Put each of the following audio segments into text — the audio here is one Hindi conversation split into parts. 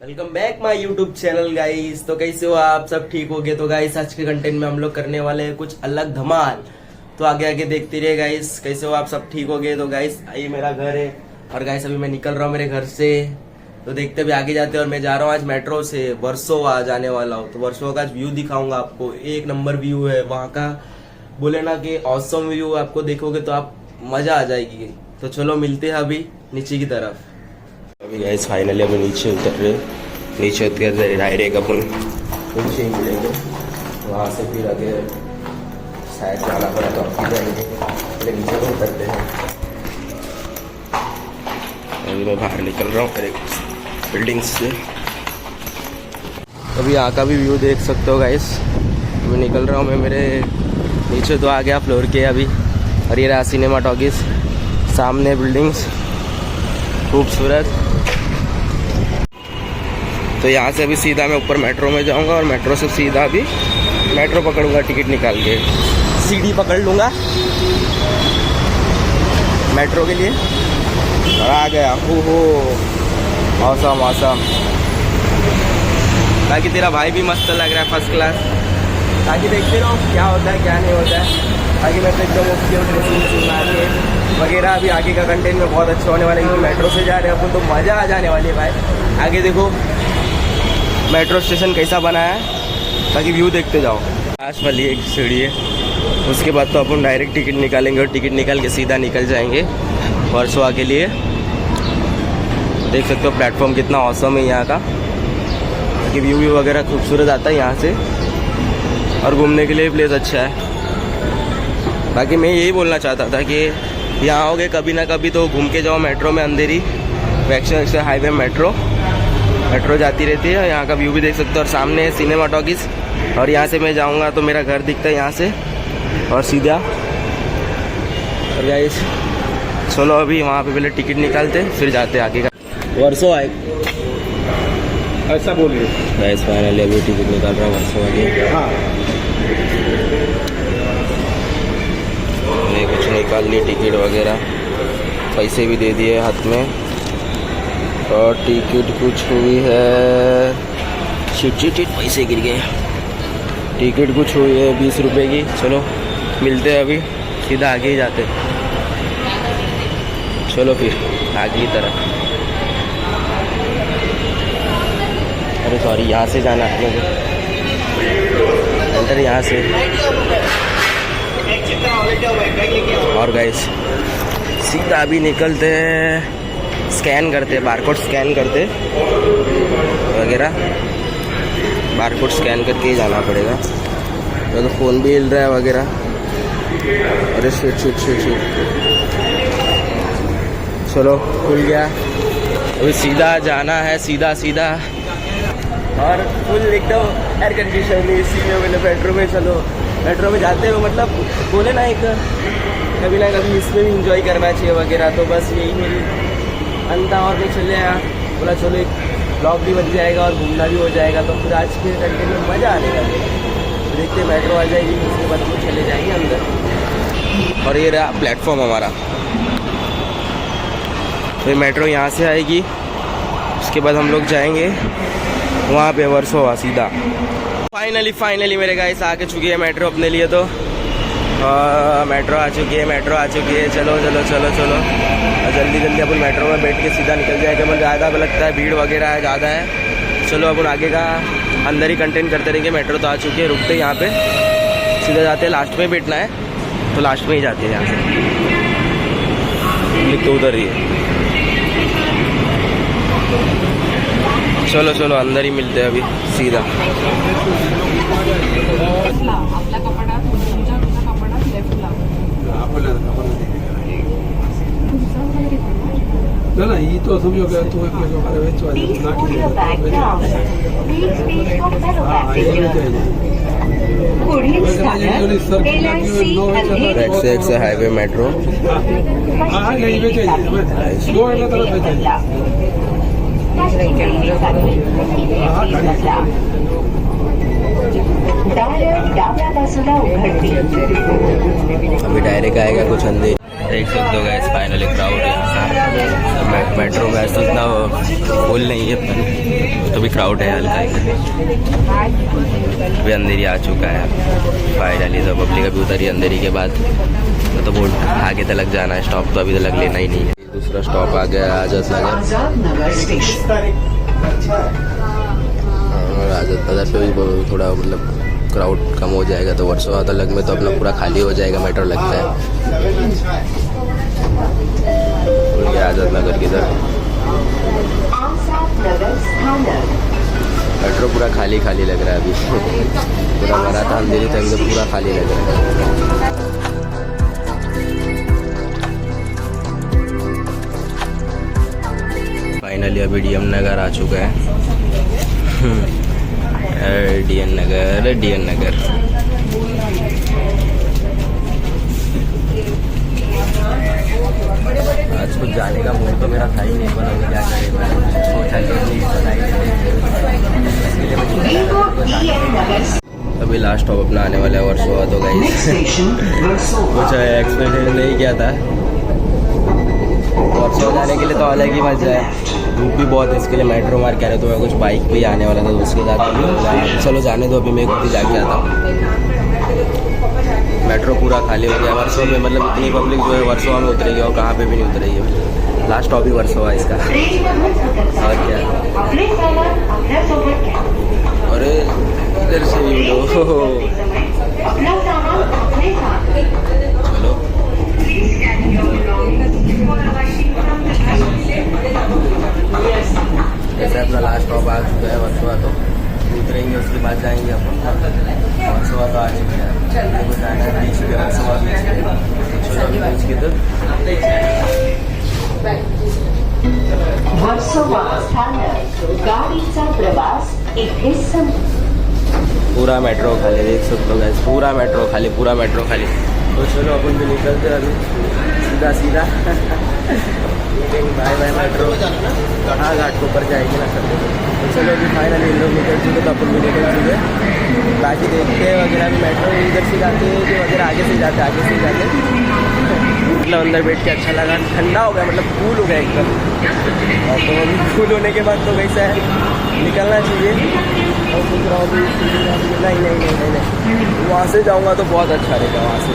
Welcome back my YouTube channel guys. तो कैसे हो आप सब? ठीक हो गए? तो गाइस आज के कंटेंट में हम लोग करने वाले हैं कुछ अलग धमाल। तो आगे आगे देखते रहिए गाइस। कैसे हो आप सब? ठीक हो गए? तो गाइस ये मेरा घर है और गाइस अभी मैं निकल रहा हूँ मेरे घर से। तो देखते हुए आगे जाते हैं। और मैं जा रहा हूँ आज मेट्रो से वर्सोवा जाने वाला हूँ। तो वर्सोवा का आज व्यू दिखाऊंगा आपको। एक नंबर व्यू है वहाँ का। बोले ना कि ऑसम व्यू। आपको देखोगे तो आप मजा आ जाएगी। तो चलो मिलते हैं अभी नीचे की तरफ। अभी गाइस फाइनली अभी नीचे उतर रहे। नीचे उतर डायरेक्ट अपन नीचे ही मिलेंगे। वहाँ से फिर आगे शायद जाना पड़ा तो आप जाएंगे। पहले नीचे को उतरते हैं। अभी मैं बाहर निकल रहा हूँ एक बिल्डिंग से। अभी यहाँ का भी व्यू देख सकते हो गाइस। अभी निकल रहा हूँ मैं मेरे नीचे। तो आ गया फ्लोर के अभी। और ये रहा सिनेमा टॉकीज सामने बिल्डिंग्स खूबसूरत। तो यहाँ से अभी सीधा मैं ऊपर मेट्रो में जाऊँगा और मेट्रो से सीधा अभी मेट्रो पकड़ूंगा टिकट निकाल के। सीढ़ी पकड़ लूँगा मेट्रो के लिए और आ गया। ओहो मौसम मौसम। बाकी तेरा भाई भी मस्त लग रहा है फर्स्ट क्लास। बाकी देखते रहो क्या होता है क्या नहीं होता है। बाकी मैं तो एकदम ओके ड्रेसिंग के वगैरह। अभी आगे का कंटेंट में बहुत अच्छा होने वाला है क्योंकि मेट्रो से जा रहे हैं अपन तो मज़ा आ जाने वाली है भाई। आगे देखो मेट्रो स्टेशन कैसा बना है। बाकी व्यू देखते जाओ। पास वाली एक सीढ़ी है। उसके बाद तो अपन डायरेक्ट टिकट निकालेंगे और टिकट निकाल के सीधा निकल जाएंगे वर्सोवा के लिए। देख सकते हो प्लेटफॉर्म कितना औसम है यहाँ का। बाकी व्यू वगैरह खूबसूरत आता है यहाँ से और घूमने के लिए प्लेस अच्छा है। बाकी मैं यही बोलना चाहता था कि यहाँ आओगे कभी ना कभी तो घूम के जाओ मेट्रो में। अंधेरी वैक्शन हाईवे मेट्रो जाती रहती है। यहाँ का व्यू भी देख सकते हो और सामने सिनेमा टॉकीज। और यहाँ से मैं जाऊँगा तो मेरा घर दिखता है यहाँ से और सीधा। और गाइस चलो अभी वहाँ पे पहले टिकट निकालते फिर जाते आगे का। वर्सोवा ऐसा बोलिए गाइस फाइनली अभी टिकट निकाल रहा हूँ वर्सोवा की। हाँ मैंने कुछ निकाल ली टिकट वगैरह। पैसे भी दे दिए हाथ में। और टिकट कुछ हुई है चिट पैसे गिर गए। टिकट कुछ हुई है 20 रुपये की। चलो मिलते हैं अभी सीधा आगे ही जाते। चलो फिर आगे की तरफ। अरे सॉरी यहाँ से जाना है अंदर यहाँ से। और गाइस सीधा अभी निकलते हैं। स्कैन करते बारकोड स्कैन करते वगैरह। बारकोड स्कैन करके ही जाना पड़ेगा। तो फ़ोन भी हिल रहा है वगैरह। अरे शिट। चलो खुल गया। अभी सीधा जाना है सीधा। और फुल एकदम एयर कंडीशन एसी में मैंने मेट्रो में। चलो मेट्रो में जाते हो मतलब बोले ना एक कभी ना कभी इसमें भी इंजॉय करना चाहिए वगैरह। तो बस यही मेरी अंता। और नहीं चले यार बोला चलो एक ब्लॉग भी बन जाएगा और घूमना भी हो जाएगा। तो फिर आज के कंटेंट में मज़ा आने लगे। देखते मेट्रो आ जाएगी उसके बाद हम चले जाएंगे अंदर। और ये रहा प्लेटफॉर्म हमारा। तो मेट्रो यहाँ से आएगी उसके बाद हम लोग जाएंगे वहाँ पे वर्सोवा सीधा। फाइनली मेरे गाइस आके चुकी है मेट्रो अपने लिए। तो मेट्रो आ चुकी है। चलो और जल्दी अपन मेट्रो में बैठ के सीधा निकल जाएगा। मतलब ज़्यादा लगता है भीड़ वगैरह है ज़्यादा है। चलो अपन आगे का अंदर ही कंटेंट करते रहेंगे। मेट्रो तो आ चुकी है। रुकते यहाँ पे सीधा जाते हैं। लास्ट में बैठना है तो लास्ट में ही जाते हैं। यहाँ से लिख तो उधर ही है। चलो अंदर ही मिलते हैं अभी सीधा। ना ये तो समझो कि तू एक जो हमारे बेच वाले ना की एक्स हाईवे मेट्रो। हाँ नहीं बेचे दो है ना तरफ बेचे। अभी डायरेक्ट आएगा कुछ अंदर। देख सकते हो गाइस फाइनली क्राउड है यहाँ। मेट्रो में ऐसा इतना फुल नहीं है तो भी क्राउड है हल्का ही। अभी अंधेरी आ चुका है फाइनली, तो पब्लिक अभी उतरी अंधेरी के बाद। तो बहुत आगे तक जाना है, स्टॉप तो अभी तक लेना ही नहीं है। दूसरा स्टॉप आ गया आजाद नगर। और आजाद नगर पे भी थोड़ा मतलब क्राउड कम हो जाएगा तो वर्सोवा तक में तो अपना पूरा खाली हो जाएगा, मेट्रो लगता है। आजाद नगर की तरफ मेट्रो पूरा खाली खाली लग रहा है अभी। पूरा भरा था अंधेरी तक तो पूरा खाली लग रहा है। फाइनली अभी डीएम नगर आ चुका है। डीएन नगर आज कुछ जाने का मूड तो मेरा था ही नहीं, पर अभी क्या करें, सोचा अभी लास्ट स्टॉप अपना आने वाला है वर्सोवा। तो गाइस कुछ एक्सपेक्टेड नहीं किया था, वर्सोवा जाने के लिए तो अलग ही मजा है। धूप भी बहुत है, इसके लिए मेट्रो मार के आ रहे तो मैं कुछ बाइक पे ही आने वाला था, तो उसके साथ चलो जाने दो, अभी मैं खुद ही जाके आता हूँ। मेट्रो पूरा खाली हो गया वर्सोवा में, मतलब इतनी पब्लिक जो है वर्सोवा में उतरेगी और कहाँ पे भी नहीं उतरेगी। लास्ट स्टॉप ही वर्सोवा इसका। और क्या, अरे इधर से भी लो। चलो जैसे अपना लास्ट स्टॉप आ चुका है वर्सोवा, तो उतरेंगे उसके बाद जाएंगे अपन वर्सोवा। तो आ चुके हैं, जाना है बीच पे, वर्सोवा बीच पे। चलो अभी बीच की तरफ वर्सोवा स्थानक गाडीचा प्रवास इथे पूरा मेट्रो खाली, देख सकते हो गाइस, पूरा मेट्रो खाली, पूरा मेट्रो खाली। तो चलो अपन भी निकलते हैं अभी सीधा। बाय बाय मेट्रो, कहाँ घाट के ऊपर जाएगी ना सब। तो चलो अभी फाइनली इन लोग निकल चुके, तो अपन भी निकल चुके। बाकी देखते हैं वगैरह भी, मेट्रो इधर से जाते हैं कि वगैरह आगे से जाते। मतलब अंदर बैठ के अच्छा लगा, ठंडा हो गया, मतलब कूल हो गया एकदम। और तो अभी कूल होने के बाद तो वैसा है निकलना चाहिए। और सोच रहा हूँ नहीं, वहाँ से जाऊँगा तो बहुत अच्छा रहेगा। वहाँ से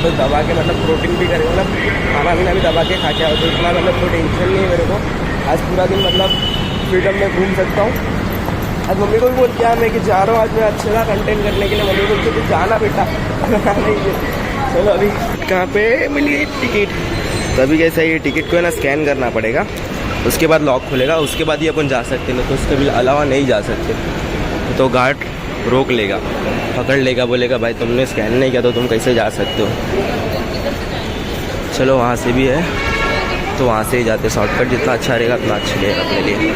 तो दबा के मतलब प्रोटीन भी करेगा, मतलब खाना पीना भी दबा के खा के आओ, तो इतना मतलब कोई टेंशन नहीं है मेरे को। आज पूरा दिन मतलब फ्रीडम में घूम सकता हूँ। आज मम्मी को भी बोल किया मैं कि जा रहा हूँ आज मैं अच्छा कंटेंट करने के लिए। मम्मी बोलती है जाना बेटा। नहीं चलो अभी कहाँ पे मिली टिकट, तभी कैसा ये टिकट को है ना स्कैन करना पड़ेगा, उसके बाद लॉक खुलेगा, उसके बाद ही अपन जा सकते हैं, तो उसके अलावा नहीं जा सकते। तो गार्ड रोक लेगा, पकड़ लेगा, बोलेगा भाई तुमने स्कैन नहीं किया तो तुम कैसे जा सकते हो। चलो वहाँ से भी है तो वहाँ से ही जाते, शॉर्टकट जितना अच्छा रहेगा उतना अच्छा रहेगा अपने लिए।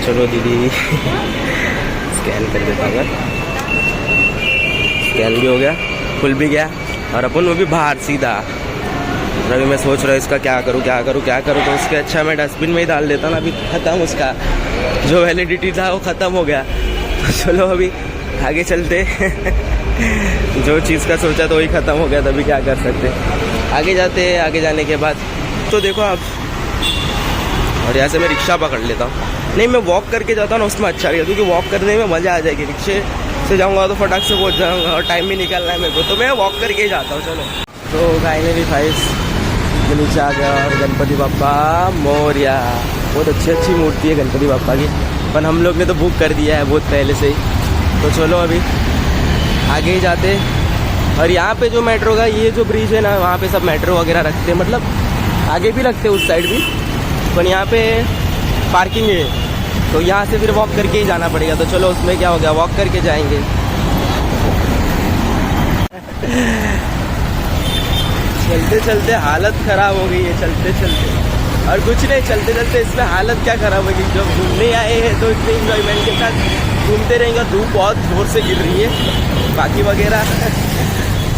चलो दीदी स्कैन कर देता हूँ। स्कैन भी हो गया, खुल भी गया, और अपन वो भी बाहर सीधा। अभी मैं सोच रहा हूँ इसका क्या करूँ, तो उसके अच्छा मैं डस्टबिन में ही डाल देता ना। अभी ख़त्म, उसका जो वैलिडिटी था वो ख़त्म हो गया। तो चलो अभी आगे चलते। जो चीज़ का सोचा तो वही ख़त्म हो गया, तभी क्या कर सकते। आगे जाते हैं, आगे जाने के बाद तो देखो आप, और यहाँ से मैं रिक्शा पकड़ लेता हूँ। नहीं, मैं वॉक करके जाता हूँ ना, उसमें अच्छा रहेगा, क्योंकि वॉक करने में मज़ा आ जाएगी। रिक्शे से जाऊँगा तो फटाक से पहुँच जाऊँगा और टाइम भी निकालना है मेरे को, तो मैं वॉक करके ही जाता हूँ। चलो तो फाइनली नीचे आ गया, और गणपति बाप्पा मोरया, बहुत अच्छी मूर्ति है गणपति बाप्पा की, पर हम लोग ने तो बुक कर दिया है बहुत पहले से ही। तो चलो अभी आगे ही जाते। और यहाँ पे जो मेट्रो का ये जो ब्रिज है ना, वहाँ पे सब मेट्रो वगैरह रखते हैं, मतलब आगे भी रखते हैं उस साइड भी, पर यहाँ पे पार्किंग है, तो यहाँ से फिर वॉक करके ही जाना पड़ेगा। तो चलो उसमें क्या हो गया, वॉक करके जाएंगे। चलते चलते हालत ख़राब हो गई है, चलते और कुछ नहीं, चलते इसमें हालत क्या ख़राब होगी। जब घूमने आए हैं तो इतने इंजॉयमेंट के साथ घूमते रहेंगे। धूप बहुत जोर से गिर रही है, बाकी वगैरह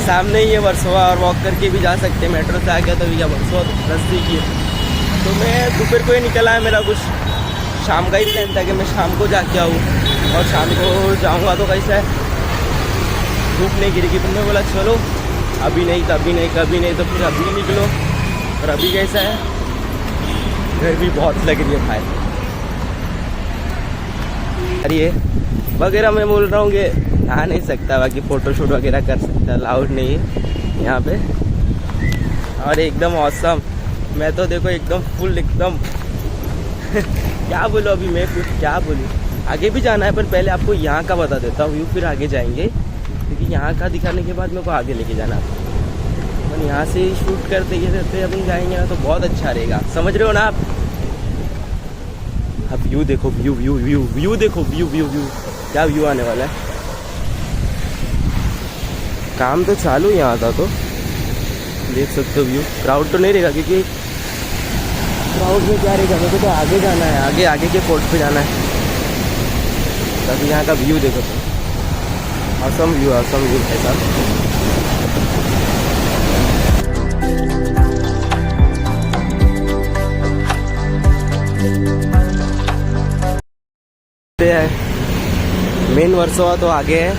सामने ही है वर्सोवा, और वॉक करके भी जा सकते हैं। मेट्रो से आ गया तो भैया वर्सोवा नज़दीक ही है। तो मैं दोपहर को ही निकला है, मेरा कुछ शाम का ही प्लान था कि मैं शाम को जाके आऊँ, और शाम को जाऊँगा तो कैसा है धूप नहीं गिरेगी। तुमने बोला चलो अभी नहीं, कभी नहीं, तो फिर अभी निकलो। और अभी कैसा है, गर्मी बहुत लग रही है भाई। अरे ये वगैरह मैं बोल रहा हूँ कि नहा नहीं सकता, बाकी फ़ोटोशूट वगैरह कर सकता, अलाउड नहीं है यहाँ पे। और एकदम औसम, मैं तो देखो एकदम फुल एकदम क्या बोलूँ अभी मैं, कुछ क्या बोलूँ। आगे भी जाना है पर पहले आपको यहाँ का बता देता हूँ व्यू, फिर आगे जाएंगे, क्योंकि यहाँ का दिखाने के बाद मेरे को आगे लेके जाना है। तो यहाँ से शूट करते ये रहते अपन जाएंगे ना तो बहुत अच्छा रहेगा, समझ रहे हो ना आप। अब व्यू देखो, व्यू व्यू व्यू व्यू देखो, व्यू व्यू व्यू क्या व्यू आने वाला है। काम तो चालू यहाँ था, तो देख सकते हो व्यू। क्राउड तो नहीं रहेगा, क्योंकि क्राउड में क्या रहेगा, मेरे को तो आगे जाना है, आगे आगे के पोर्ट पे जाना है। ताकि यहाँ का व्यू देखो तो असम व्यू है साहब। मेन वर्सोवा तो आगे है,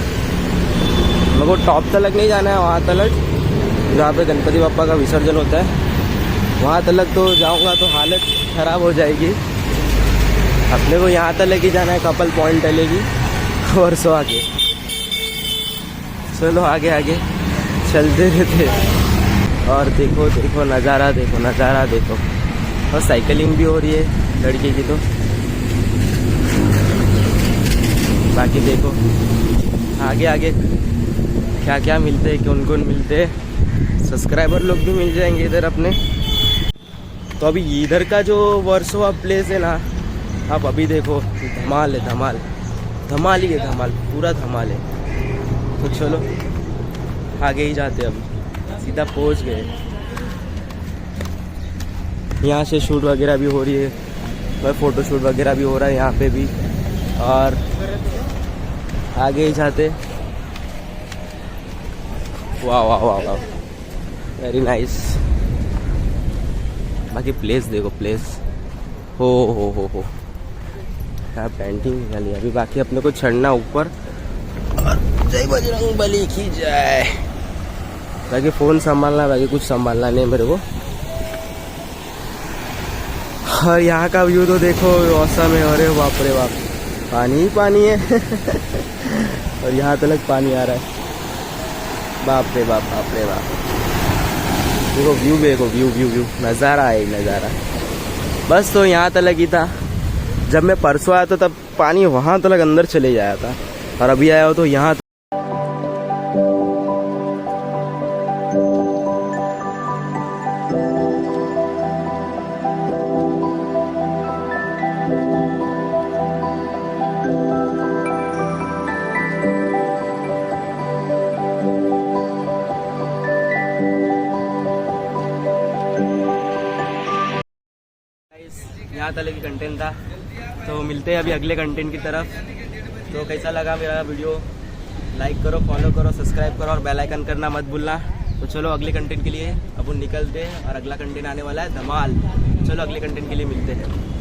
मेरे को टॉप तलक नहीं जाना है, वहाँ तलक जहाँ पे गणपति बापा का विसर्जन होता है, वहाँ तलक तो जाऊँगा तो हालत ख़राब हो जाएगी। अपने को यहाँ तलक ही जाना है, कपल पॉइंट टलेगी वर्सोवा के। चलो आगे आगे चलते रहते। और देखो देखो नज़ारा, देखो नज़ारा देखो। और साइकिलिंग भी हो रही है लड़के की तो। बाकी देखो आगे आगे क्या क्या मिलते हैं, कौन कौन मिलते हैं, सब्सक्राइबर लोग भी मिल जाएंगे इधर अपने। तो अभी इधर का जो वर्सोवा प्लेस है ना, आप अभी देखो धमाल है, धमाल धमाल ही है, धमाल पूरा धमाल है। तो चलो आगे ही जाते, अभी सीधा पहुंच गए। यहाँ से शूट वगैरह भी हो रही है, फ़ोटो शूट वगैरह भी हो रहा है यहाँ पे भी। और आगे ही जाते। वाह वाह वाह वाह, वेरी नाइस। बाकी प्लेस देखो, प्लेस हो क्या पेंटिंग निकाली अभी। बाकी अपने को चढ़ना ऊपर, और जय बजरंग बली की जय। बाकी फ़ोन संभालना, बाकी कुछ संभालना नहीं मेरे को। और यहाँ का व्यू तो देखो औसम है। अरे बाप रे बाप, पानी ही पानी है और यहाँ तक पानी आ रहा है। बाप रे बाप, बाप रे बाप। देखो व्यू देखो, व्यू व्यू व्यू नज़ारा है, नज़ारा। बस तो यहाँ तक ही था। जब मैं परसों आया था तब पानी वहाँ तक अंदर चले जाया था, और अभी आया हो तो यहाँ यहाँ तक की कंटेंट था। तो मिलते हैं अभी अगले कंटेंट की तरफ। तो कैसा लगा मेरा वीडियो, लाइक करो, फॉलो करो, सब्सक्राइब करो और बेल आइकन करना मत भूलना। तो चलो अगले कंटेंट के लिए अपन निकलते हैं, और अगला कंटेंट आने वाला है धमाल। चलो अगले कंटेंट के लिए मिलते हैं।